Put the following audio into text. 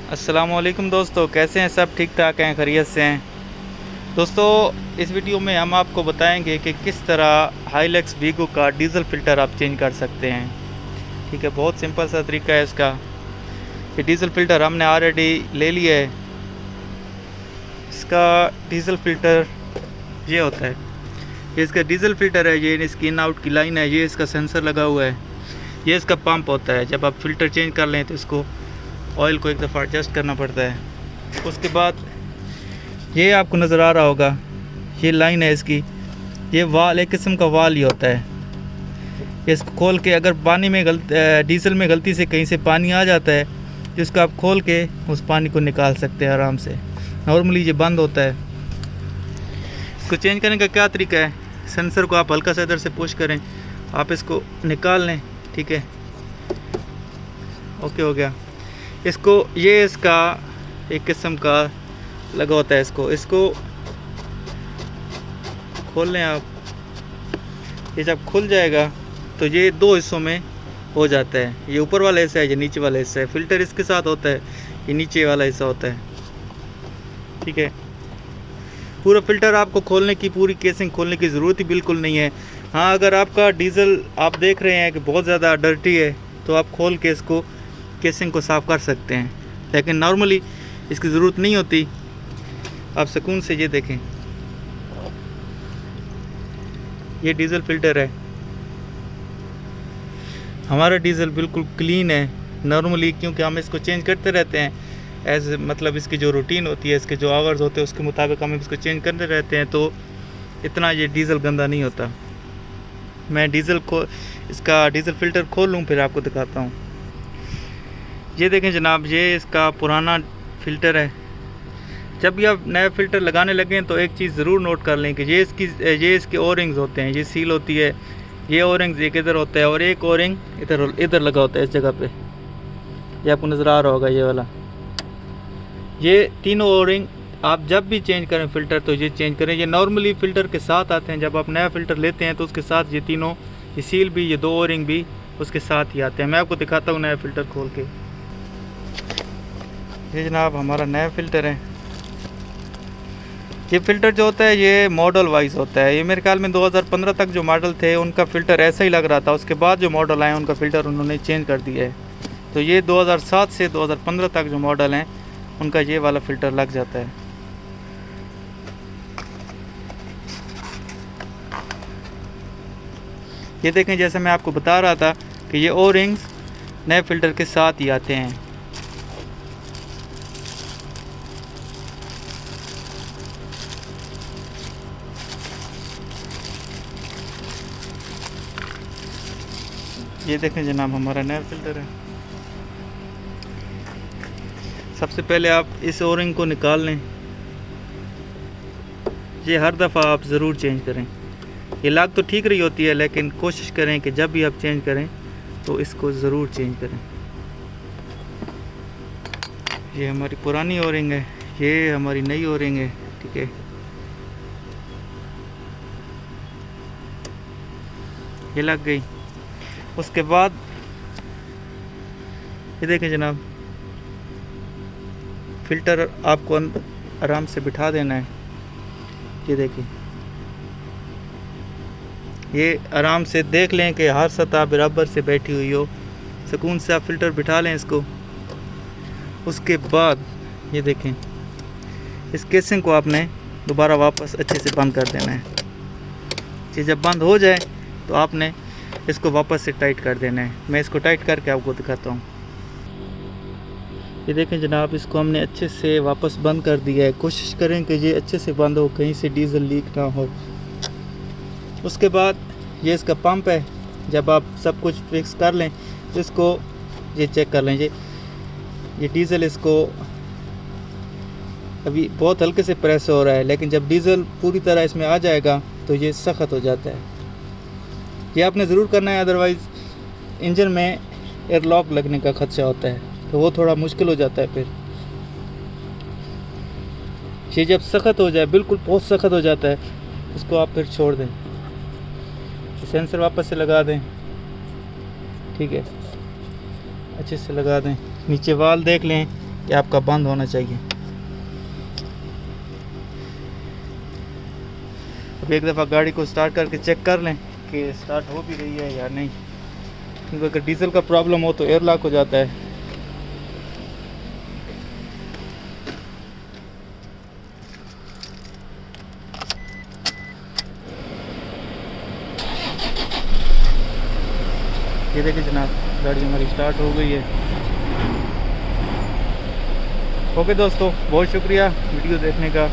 अस्सलामुअलैकुम दोस्तों, कैसे हैं सब? ठीक ठाक हैं, खैरियत से हैं। दोस्तों, इस वीडियो में हम आपको बताएंगे कि किस तरह हाइलक्स वीगो का डीज़ल फ़िल्टर आप चेंज कर सकते हैं। ठीक है, बहुत सिंपल सा तरीका है इसका। ये डीज़ल फ़िल्टर हमने ऑलरेडी ले लिया है। इसका डीज़ल फ़िल्टर ये होता है, ये इसका डीज़ल फ़िल्टर है। ये इसकी इन आउट की लाइन है, ये इसका सेंसर लगा हुआ है। ये इसका पंप होता है। जब आप फ़िल्टर चेंज कर लें तो इसको ऑयल को एक दफ़ा एडजस्ट करना पड़ता है। उसके बाद ये आपको नज़र आ रहा होगा, ये लाइन है इसकी। ये वाल एक किस्म का वाल ही होता है। इसको खोल के अगर पानी में डीजल में गलती से कहीं से पानी आ जाता है तो इसको आप खोल के उस पानी को निकाल सकते हैं आराम से। नॉर्मली ये बंद होता है। इसको चेंज करने का क्या तरीका है, सेंसर को आप हल्का सा इधर से पुश करें, आप इसको निकाल लें। ठीक है, ओके हो गया। इसको ये इसका एक किस्म का लगा होता है। इसको खोल लें आप। ये जब खुल जाएगा तो ये दो हिस्सों में हो जाता है। ये ऊपर वाला हिस्सा है, ये नीचे वाला हिस्सा है। फ़िल्टर इसके साथ होता है, ये नीचे वाला हिस्सा होता है। ठीक है, पूरा फ़िल्टर आपको खोलने की, पूरी केसिंग खोलने की ज़रूरत ही बिल्कुल नहीं है। हाँ, अगर आपका डीज़ल आप देख रहे हैं कि बहुत ज़्यादा डर्टी है तो आप खोल के इसको केसिंग को साफ़ कर सकते हैं, लेकिन नॉर्मली इसकी ज़रूरत नहीं होती। आप सुकून से ये देखें, ये डीज़ल फ़िल्टर है। हमारा डीज़ल बिल्कुल क्लीन है नॉर्मली, क्योंकि हम इसको चेंज करते रहते हैं मतलब इसकी जो रूटीन होती है, इसके जो आवर्स होते हैं उसके मुताबिक हम इसको चेंज करते रहते हैं, तो इतना ये डीज़ल गंदा नहीं होता। मैं इसका डीज़ल फ़िल्टर खोल लूँ फिर आपको दिखाता हूँ। ये देखें जनाब, ये इसका पुराना फ़िल्टर है। जब भी आप नया फ़िल्टर लगाने लगें तो एक चीज़ ज़रूर नोट कर लें कि ये इसके ओरिंग्स होते हैं, ये सील होती है। ये ओरिंग्स एक इधर होता है और एक ओरिंग इधर लगा होता है इस जगह पे। ये आपको नज़र आ रहा होगा, ये वाला। ये तीनों ओरिंग आप जब भी चेंज करें फ़िल्टर तो ये चेंज करें। ये नॉर्मली फ़िल्टर के साथ आते हैं। जब आप नया फ़िल्टर लेते हैं तो उसके साथ ये तीनों, ये सील भी, ये दो ओरिंग भी उसके साथ ही आते हैं। मैं आपको दिखाता हूँ नया फ़िल्टर खोल के। ये जनाब हमारा नया फ़िल्टर है। ये फ़िल्टर जो होता है ये मॉडल वाइज होता है। ये मेरे ख्याल में 2015 तक जो मॉडल थे उनका फ़िल्टर ऐसा ही लग रहा था। उसके बाद जो मॉडल आए उनका फ़िल्टर उन्होंने चेंज कर दिया है। तो ये 2007 से 2015 तक जो मॉडल हैं उनका ये वाला फ़िल्टर लग जाता है। ये देखें, जैसे मैं आपको बता रहा था कि ये ओ रिंग्स नए फ़िल्टर के साथ ही आते हैं। ये देखें जनाब, हमारा नया फ़िल्टर है। सबसे पहले आप इस ओरिंग को निकाल लें। ये हर दफ़ा आप ज़रूर चेंज करें। ये लाग तो ठीक रही होती है, लेकिन कोशिश करें कि जब भी आप चेंज करें तो इसको ज़रूर चेंज करें। ये हमारी पुरानी ओरिंग है, ये हमारी नई ओरिंग है। ठीक है, ये लग गई। उसके बाद ये देखें जनाब, फ़िल्टर आपको आराम से बिठा देना है। ये देखिए, ये आराम से देख लें कि हर सतह बराबर से बैठी हुई हो। सुकून से आप फ़िल्टर बिठा लें इसको। उसके बाद ये देखें, इस केसिंग को आपने दोबारा वापस अच्छे से बंद कर देना है। ये जब बंद हो जाए तो आपने इसको वापस से टाइट कर देना है। मैं इसको टाइट करके आपको दिखाता हूँ। ये देखें जनाब, इसको हमने अच्छे से वापस बंद कर दिया है। कोशिश करें कि ये अच्छे से बंद हो, कहीं से डीज़ल लीक ना हो। उसके बाद ये इसका पंप है। जब आप सब कुछ फिक्स कर लें तो इसको ये चेक कर लें। ये डीज़ल इसको अभी बहुत हल्के से प्रेस हो रहा है, लेकिन जब डीज़ल पूरी तरह इसमें आ जाएगा तो ये सख्त हो जाता है। ये आपने ज़रूर करना है, अदरवाइज़ इंजन में एयरलॉक लगने का खदशा होता है, तो वो थोड़ा मुश्किल हो जाता है। फिर ये जब सख्त हो जाए, बिल्कुल बहुत सख्त हो जाता है, इसको आप फिर छोड़ दें। सेंसर वापस से लगा दें। ठीक है, अच्छे से लगा दें। नीचे वाल देख लें कि आपका बंद होना चाहिए। अब एक दफ़ा गाड़ी को स्टार्ट करके चेक कर लें कि स्टार्ट हो भी रही है या नहीं, क्योंकि अगर डीजल का प्रॉब्लम हो तो एयर लॉक हो जाता है। ये देखिए जनाब, गाड़ी हमारी स्टार्ट हो गई है। ओके दोस्तों, बहुत शुक्रिया वीडियो देखने का।